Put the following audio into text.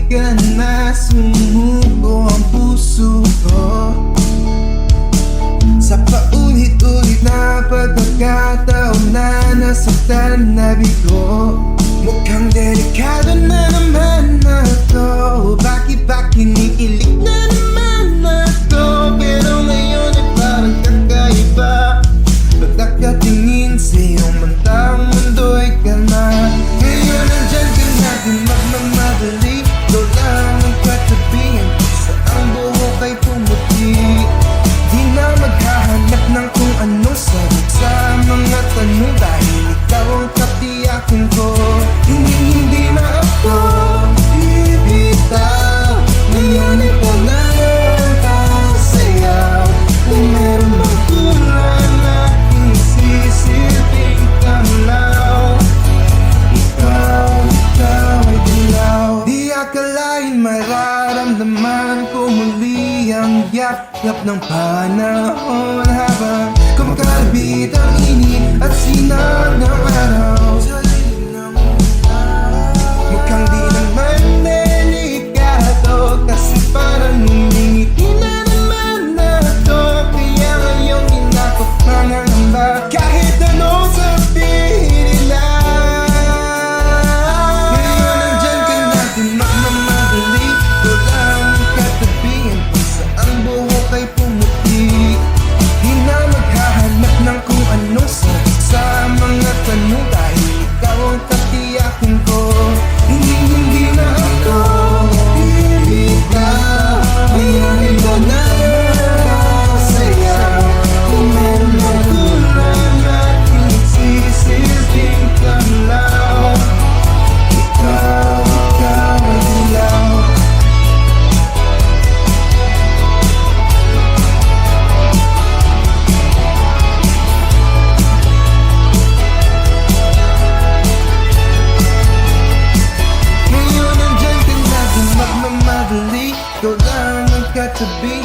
ka na, sumuko ang puso ko sa paulit-ulit na pagkakataon na nasaktan na bigo. Mukhang delikado na naman na to, bakit ba kinikilig na naman na to? Pero ngayon ay parang kakaiba, pag nakatingin sa iyong mantang mundo'y kalma. Ngayon nandyan ka na, di magmamadali, ikaw lang ang katabihan ko sa ang buhok ay pumuti. Di na maghahanap ng kung anong sagot sa mga tanong, dahil ikaw ang katiyakin ko. Hindi na ako bibitaw, ngayon ikaw na ang pasayaw. Kung meron mang kulang aking sisilbing kamlaw, ikaw ay dilaw. Di akalain mararamdaman ko muli ang yakap ng panahon, habang kumakalabit ang init at sinag ng araw. Mukhang di naman delikado, kasi parang umingiti na naman na to. Kaya ngayon ginakot mga hamba, kahit ano sabihin nila. Ngayon nandyan ka na, di magmamadali, ikaw lang ang katabihan ko sa ang buhok ay pumuti. Di na maghahanap ng kung anong sagot sa mga tanong, dahil ikaw ang katiyakin ko. Hindi na ako bibitaw, ngayon ikaw na ang sayaw. Kung meron mang kulang aking sisilbing kamlaw, ikaw ay dilaw. Ngayon nandyan ka na, di magmamadali, ikaw lang ang katabi